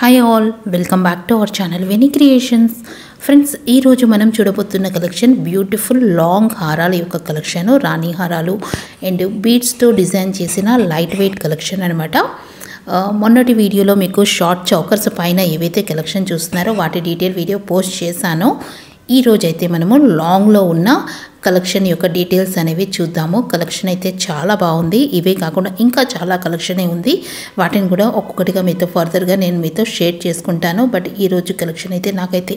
Hi all, welcome back to our channel Veni creations. Friends, ఈరోజు మనం చూడబోతున్న collection beautiful long హారాల యొక్క కలెక్షన్, రాణి హారాలు అండ్ బీడ్స్తో డిజైన్ చేసిన లైట్ వెయిట్ కలెక్షన్ అనమాట. మొన్నటి వీడియోలో మీకు షార్ట్ చౌకర్స్ పైన ఏవైతే కలెక్షన్ చూస్తున్నారో వాటి డీటెయిల్ వీడియో పోస్ట్ చేశానో. ఈరోజు అయితే మనము లాంగ్లో ఉన్న కలెక్షన్ యొక్క డీటెయిల్స్ అనేవి చూద్దాము. కలెక్షన్ అయితే చాలా బాగుంది. ఇవే కాకుండా ఇంకా చాలా కలెక్షనే ఉంది. వాటిని కూడా ఒక్కొక్కటిగా మీతో ఫర్దర్గా నేను మీతో షేర్ చేసుకుంటాను. బట్ ఈరోజు కలెక్షన్ అయితే నాకైతే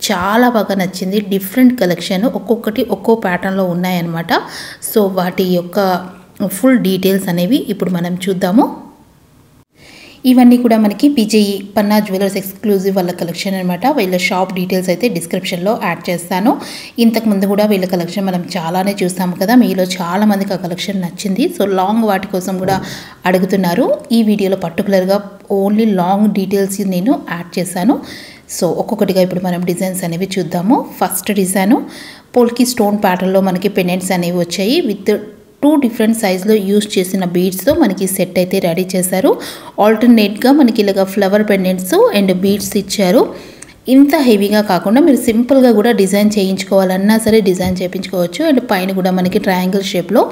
చాలా బాగా నచ్చింది. డిఫరెంట్ కలెక్షన్, ఒక్కొక్కటి ఒక్కో ప్యాటర్న్లో ఉన్నాయన్నమాట. సో వాటి యొక్క ఫుల్ డీటెయిల్స్ అనేవి ఇప్పుడు మనం చూద్దాము. ఇవన్నీ కూడా మనకి పీజేఈ పన్నా జ్యువెలర్స్ ఎక్స్క్లూజివ్ వాళ్ళ కలెక్షన్ అనమాట. వీళ్ళ షాప్ డీటెయిల్స్ అయితే డిస్క్రిప్షన్లో యాడ్ చేస్తాను. ఇంతకుముందు కూడా వీళ్ళ కలెక్షన్ మనం చాలానే చూస్తాము కదా. మీలో చాలామందికి ఆ కలెక్షన్ నచ్చింది. సో లాంగ్ వాటి కోసం కూడా అడుగుతున్నారు. ఈ వీడియోలో పర్టికులర్గా ఓన్లీ లాంగ్ డీటెయిల్స్ నేను యాడ్ చేశాను. సో ఒక్కొక్కటిగా ఇప్పుడు మనం డిజైన్స్ అనేవి చూద్దాము. ఫస్ట్ డిజైను పోల్కి స్టోన్ ప్యాటర్న్లో మనకి పెండెంట్స్ అనేవి వచ్చాయి. విత్ 2 డిఫరెంట్ సైజులో యూజ్ చేసిన బీడ్స్తో మనకి సెట్ అయితే రెడీ చేశారు. ఆల్టర్నేట్గా మనకి ఇలాగా ఫ్లవర్ పెండెంట్స్ అండ్ బీడ్స్ ఇచ్చారు. ఇంత హెవీగా కాకుండా మీరు సింపుల్గా కూడా డిజైన్ చేయించుకోవాలన్నా సరే డిజైన్ చేయించుకోవచ్చు. అండ్ పైన కూడా మనకి ట్రయాంగిల్ షేప్లో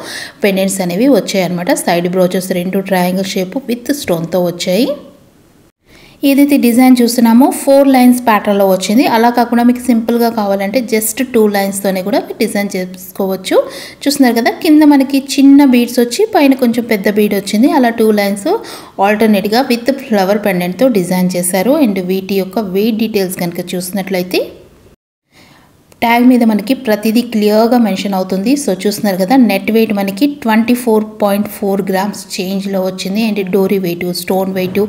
పెండెంట్స్ అనేవి వచ్చాయన్నమాట. Side brooches 2 triangle shape with స్టోన్తో వచ్చాయి. ఏదైతే డిజైన్ చూస్తున్నామో 4 లైన్స్ ప్యాటర్న్లో వచ్చింది. అలా కాకుండా మీకు సింపుల్గా కావాలంటే జస్ట్ 2 లైన్స్తోనే కూడా మీరు డిజైన్ చేసుకోవచ్చు. చూస్తున్నారు కదా, కింద మనకి చిన్న బీడ్స్ వచ్చి పైన కొంచెం పెద్ద బీడ్ వచ్చింది. అలా 2 లైన్స్ ఆల్టర్నేట్గా విత్ ఫ్లవర్ పెండెంట్తో డిజైన్ చేశారు. అండ్ వీటి యొక్క వెయిట్ డీటెయిల్స్ కనుక చూసినట్లయితే ట్యాగ్ మీద మనకి ప్రతిదీ క్లియర్గా మెన్షన్ అవుతుంది. సో చూస్తున్నారు కదా, నెట్ వెయిట్ మనకి 24.4 గ్రామ్స్ చేంజ్లో వచ్చింది. And dori weight, stone weight,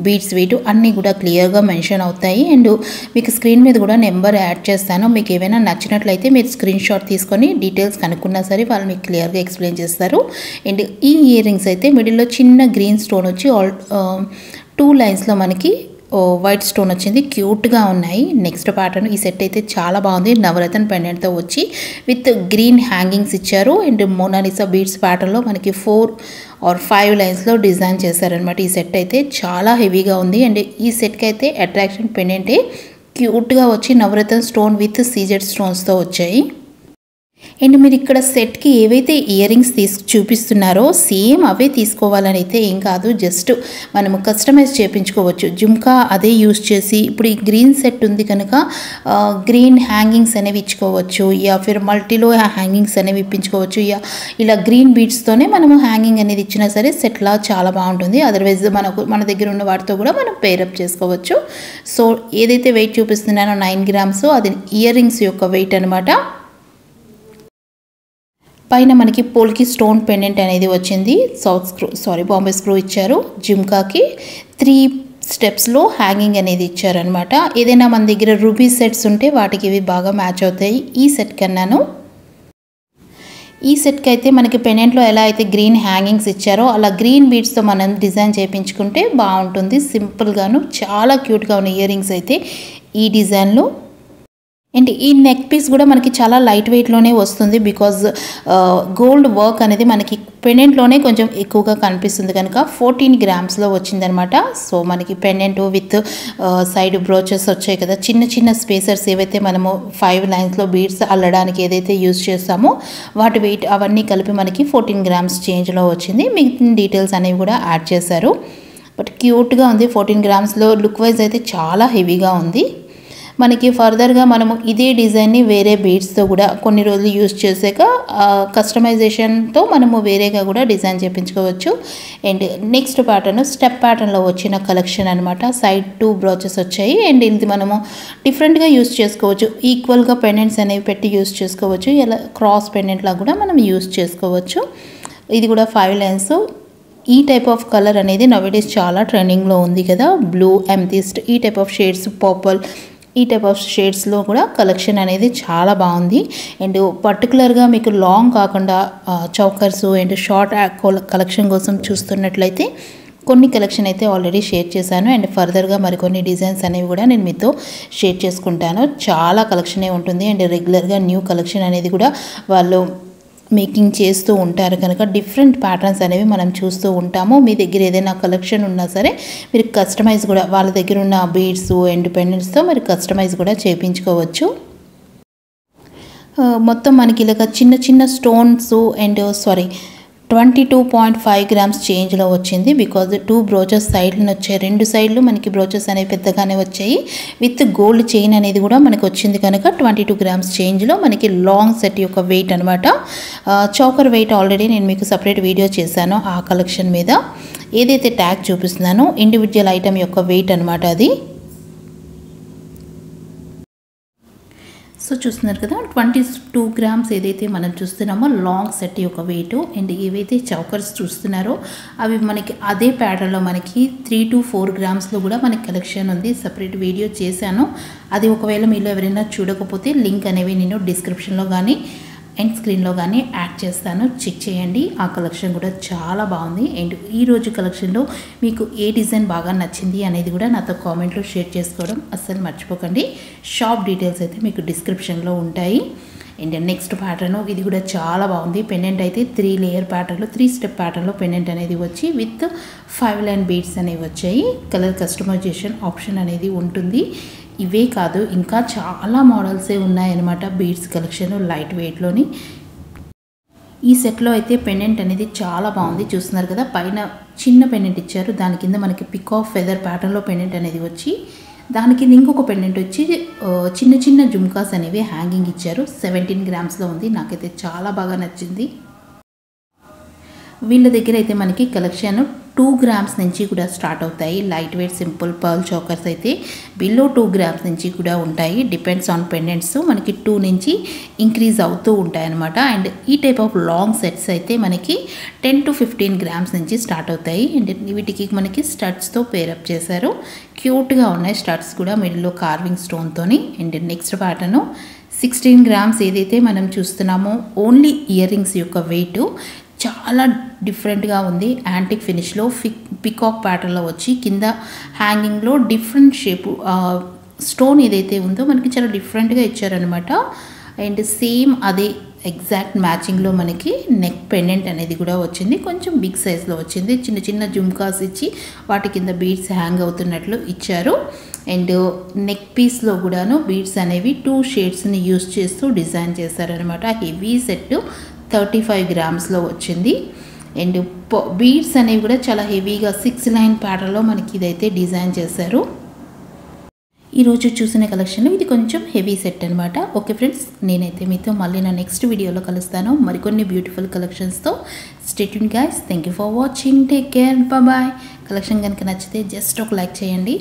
beads weight అన్నీ కూడా క్లియర్గా మెన్షన్ అవుతాయి. అండ్ మీకు స్క్రీన్ మీద కూడా నెంబర్ యాడ్ చేస్తాను. మీకు ఏమైనా నచ్చినట్లయితే మీరు స్క్రీన్ షాట్ తీసుకొని డీటెయిల్స్ కనుక్కున్నా సరే వాళ్ళు మీకు క్లియర్గా ఎక్స్ప్లెయిన్ చేస్తారు. అండ్ ఈ ఇయర్ రింగ్స్ అయితే మిడిల్లో చిన్న గ్రీన్ స్టోన్ వచ్చి 2 లైన్స్లో మనకి వైట్ స్టోన్ వచ్చింది. క్యూట్గా ఉన్నాయి. నెక్స్ట్ ప్యాటర్న్ ఈ సెట్ అయితే చాలా బాగుంది. నవరత్న పెండెంట్తో వచ్చి విత్ గ్రీన్ హ్యాంగింగ్స్ ఇచ్చారు. అండ్ మోనాలిసా బీడ్స్ ప్యాటర్న్లో మనకి 4 or 5 లైన్స్లో డిజైన్ చేశారనమాట. ఈ సెట్ అయితే చాలా హెవీగా ఉంది. అండ్ ఈ సెట్కి అయితే అట్రాక్షన్ పెండెంటే క్యూట్గా వచ్చి నవరత్న స్టోన్ విత్ సీజెడ్ స్టోన్స్తో వచ్చాయి. అండ్ మీరు ఇక్కడ సెట్కి ఏవైతే ఇయర్ రింగ్స్ చూపిస్తున్నారో సేమ్ అవే తీసుకోవాలని అయితే ఏం కాదు. జస్ట్ మనము కస్టమైజ్ చేయించుకోవచ్చు. జుమ్కా అదే యూజ్ చేసి ఇప్పుడు ఈ గ్రీన్ సెట్ ఉంది కనుక గ్రీన్ హ్యాంగింగ్స్ అనేవి ఇచ్చుకోవచ్చు. యా ఫిర్ మల్టీలో హ్యాంగింగ్స్ అనేవి ఇప్పించుకోవచ్చు. యా ఇలా గ్రీన్ బీడ్స్తోనే మనము హ్యాంగింగ్ అనేది ఇచ్చినా సరే సెట్లా చాలా బాగుంటుంది. అదర్వైజ్ మన దగ్గర ఉన్న వాటితో కూడా మనం పేరప్ చేసుకోవచ్చు. సో ఏదైతే వెయిట్ చూపిస్తున్నానో 9 గ్రామ్స్ అది ఇయర్ రింగ్స్ యొక్క వెయిట్ అనమాట. పైన మనకి పోల్కి స్టోన్ పెండెంట్ అనేది వచ్చింది. బాంబే స్క్రూ ఇచ్చారు. జిమ్కాకి 3 స్టెప్స్లో హ్యాంగింగ్ అనేది ఇచ్చారనమాట. ఏదైనా మన దగ్గర రూబీ సెట్స్ ఉంటే వాటికి ఇవి బాగా మ్యాచ్ అవుతాయి. ఈ సెట్ కన్నాను ఈ సెట్కి అయితే మనకి పెండెంట్లో ఎలా అయితే గ్రీన్ హ్యాంగింగ్స్ ఇచ్చారో అలా గ్రీన్ బీడ్స్తో మనం డిజైన్ చేయించుకుంటే బాగుంటుంది. సింపుల్గాను చాలా క్యూట్గా ఉన్న ఇయర్ రింగ్స్ అయితే ఈ డిజైన్లో. అండ్ ఈ నెక్ పీస్ కూడా మనకి చాలా లైట్ వెయిట్లోనే వస్తుంది. బికాజ్ గోల్డ్ వర్క్ అనేది మనకి పెండెంట్లోనే కొంచెం ఎక్కువగా కనిపిస్తుంది కనుక 14 గ్రామ్స్లో వచ్చిందనమాట. సో మనకి పెండెంట్ విత్ సైడ్ బ్రోచెస్ వచ్చాయి కదా, చిన్న చిన్న స్పేసర్స్ ఏవైతే మనము 5 లైన్స్లో బీడ్స్ అల్లడానికి ఏదైతే యూజ్ చేస్తామో వాటి వెయిట్ అవన్నీ కలిపి మనకి 14 గ్రామ్స్ చేంజ్లో వచ్చింది. మిగతా డీటెయిల్స్ అనేవి కూడా యాడ్ చేశారు. బట్ క్యూట్గా ఉంది. 14 గ్రామ్స్లో లుక్ వైజ్ అయితే చాలా హెవీగా ఉంది. మనకి ఫర్దర్గా మనము ఇదే డిజైన్ని వేరే బీడ్స్తో కూడా కొన్ని రోజులు యూజ్ చేసాక కస్టమైజేషన్తో మనము వేరేగా కూడా డిజైన్ చేయించుకోవచ్చు. అండ్ నెక్స్ట్ ప్యాటర్న్ స్టెప్ ప్యాటర్న్లో వచ్చిన కలెక్షన్ అనమాట. సైడ్ 2 బ్రోచెస్ వచ్చాయి. అండ్ ఇది మనము డిఫరెంట్గా యూజ్ చేసుకోవచ్చు. ఈక్వల్గా పెండెంట్స్ అనేవి పెట్టి యూజ్ చేసుకోవచ్చు. ఇలా క్రాస్ పెండెంట్లా కూడా మనం యూజ్ చేసుకోవచ్చు. ఇది కూడా 5 లైన్స్. ఈ టైప్ ఆఫ్ కలర్ అనేది నవేడేస్ చాలా ట్రెండింగ్లో ఉంది కదా. బ్లూ, అమెథిస్ట్, ఈ టైప్ ఆఫ్ షేడ్స్, పర్పుల్, ఈ టైప్ ఆఫ్ షేడ్స్లో కూడా కలెక్షన్ అనేది చాలా బాగుంది. అండ్ పర్టికులర్గా మీకు లాంగ్ కాకుండా చౌకర్స్ అండ్ షార్ట్ కలెక్షన్ కోసం చూస్తున్నట్లయితే కొన్ని కలెక్షన్ అయితే ఆల్రెడీ షేర్ చేశాను. అండ్ ఫర్దర్గా మరికొన్ని డిజైన్స్ అనేవి కూడా నేను మీతో షేర్ చేసుకుంటాను. చాలా కలెక్షనే ఉంటుంది. అండ్ రెగ్యులర్గా న్యూ కలెక్షన్ అనేది కూడా వాళ్ళు మేకింగ్ చేస్తూ ఉంటారు కనుక డిఫరెంట్ ప్యాటర్న్స్ అనేవి మనం చూస్తూ ఉంటాము. మీ దగ్గర ఏదైనా కలెక్షన్ ఉన్నా సరే మీరు కస్టమైజ్ కూడా వాళ్ళ దగ్గర ఉన్న బీడ్స్ అండ్ పెండెంట్స్తో మీరు కస్టమైజ్ కూడా చేయించుకోవచ్చు. మొత్తం మనకి ఇలాగ చిన్న చిన్న స్టోన్స్ అండ్ 22.5 గ్రామ్స్ చేంజ్లో వచ్చింది. బికాజ్ 2 బ్రోచెస్ సైడ్లను వచ్చాయి, 2 సైడ్లు మనకి బ్రోచెస్ అనేవి పెద్దగానే వచ్చాయి. విత్ గోల్డ్ చైన్ అనేది కూడా మనకి వచ్చింది కనుక 22 గ్రామ్స్ చేంజ్లో మనకి లాంగ్ సెట్ యొక్క వెయిట్ అనమాట. చౌకర్ వెయిట్ ఆల్రెడీ నేను మీకు సపరేట్ వీడియో చేశాను. ఆ కలెక్షన్ మీద ఏదైతే ట్యాగ్ చూపిస్తున్నానో ఇండివిజువల్ ఐటమ్ యొక్క వెయిట్ అనమాట అది. సో చూస్తున్నారు కదా 22 గ్రామ్స్ ఏదైతే మనం చూస్తున్నామో లాంగ్ సెట్ యొక్క వెయిట్. అండ్ ఏవైతే చౌకర్స్ చూస్తున్నారో అవి మనకి అదే ప్యాటర్న్లో మనకి 3 to 4 గ్రామ్స్లో కూడా మనకి కలెక్షన్ ఉంది. సపరేట్ వీడియో చేశాను, అది ఒకవేళ మీరు ఎవరైనా చూడకపోతే లింక్ అనేవి నేను డిస్క్రిప్షన్లో కానీ ఎండ్ స్క్రీన్లో కానీ యాడ్ చేస్తాను, చెక్ చేయండి. ఆ కలెక్షన్ కూడా చాలా బాగుంది. అండ్ ఈరోజు కలెక్షన్లో మీకు ఏ డిజైన్ బాగా నచ్చింది అనేది కూడా నాతో కామెంట్లో షేర్ చేసుకోవడం అస్సలు మర్చిపోకండి. షాప్ డీటెయిల్స్ అయితే మీకు డిస్క్రిప్షన్లో ఉంటాయి. అండ్ నెక్స్ట్ ప్యాటర్న్ ఇది కూడా చాలా బాగుంది. పెండెంట్ అయితే 3 లేయర్ ప్యాటర్న్లో 3 స్టెప్ ప్యాటర్న్లో పెండెంట్ అనేది వచ్చి విత్ 5 లైన్ బీడ్స్ అనేవి వచ్చాయి. కలర్ కస్టమైజేషన్ ఆప్షన్ అనేది ఉంటుంది. ఇవే కాదు ఇంకా చాలా మోడల్సే ఉన్నాయన్నమాట బీడ్స్ కలెక్షన్ లైట్ వెయిట్లోని. ఈ సెట్లో అయితే పెండెంట్ అనేది చాలా బాగుంది. చూస్తున్నారు కదా, పైన చిన్న పెండెంట్ ఇచ్చారు, దాని కింద మనకి పికాక్ ఫెదర్ ప్యాటర్న్లో పెండెంట్ అనేది వచ్చి దాని కింద ఇంకొక పెండెంట్ వచ్చి చిన్న చిన్న జుమ్కాస్ అనేవి హ్యాంగింగ్ ఇచ్చారు. 17 గ్రామ్స్లో ఉంది. నాకైతే చాలా బాగా నచ్చింది. వీళ్ళ దగ్గర అయితే మనకి కలెక్షన్ 2 గ్రామ్స్ నుంచి కూడా స్టార్ట్ అవుతాయి. Light weight simple pearl chokers అయితే బిలో 2 గ్రామ్స్ నుంచి కూడా ఉంటాయి. డిపెండ్స్ ఆన్ పెండెంట్స్ మనకి 2 నుంచి ఇంక్రీజ్ అవుతూ ఉంటాయి అన్నమాట. అండ్ ఈ టైప్ ఆఫ్ లాంగ్ సెట్స్ అయితే మనకి 10 to 15 గ్రామ్స్ నుంచి స్టార్ట్ అవుతాయి. అండ్ వీటికి మనకి స్టడ్స్తో పేరప్ చేశారు. క్యూట్గా ఉన్నాయి స్టడ్స్ కూడా మిడిల్లో కార్వింగ్ స్టోన్తోని. అండ్ నెక్స్ట్ ప్యాటర్న్ 16 గ్రామ్స్ ఏదైతే మనం చూస్తున్నామో ఓన్లీ ఇయర్ రింగ్స్ యొక్క వెయిట్ చాలా డిఫరెంట్గా ఉంది. యాంటిక్ ఫినిష్లో పికాక్ ప్యాటర్న్లో వచ్చి కింద హ్యాంగింగ్లో డిఫరెంట్ షేపు స్టోన్ ఏదైతే ఉందో మనకి చాలా డిఫరెంట్గా ఇచ్చారనమాట. అండ్ సేమ్ అదే ఎగ్జాక్ట్ మ్యాచింగ్లో మనకి నెక్ పెండెంట్ అనేది కూడా వచ్చింది. కొంచెం బిగ్ సైజ్లో వచ్చింది. చిన్న చిన్న జుమ్కాస్ ఇచ్చి వాటి కింద బీడ్స్ హ్యాంగ్ అవుతున్నట్లు ఇచ్చారు. అండ్ నెక్ పీస్లో కూడాను బీడ్స్ అనేవి 2 షేడ్స్ని యూస్ చేస్తూ డిజైన్ చేశారనమాట. హెవీ సెట్ 35 గ్రామ్స్లో వచ్చింది. అండ్ బీడ్స్ అనేవి కూడా చాలా హెవీగా 6 లైన్ ప్యాటర్న్లో మనకి ఇదైతే డిజైన్ చేశారు. ఈరోజు చూసిన కలెక్షన్ ఇది కొంచెం హెవీ సెట్ అనమాట. ఓకే ఫ్రెండ్స్, నేనైతే మీతో మళ్ళీ నా నెక్స్ట్ వీడియోలో కలుస్తాను మరికొన్ని బ్యూటిఫుల్ కలెక్షన్స్తో. Stay tuned guys. Thank you for watching. Take care. Bye. Collection కనుక నచ్చితే జస్ట్ ఒక లైక్ చేయండి.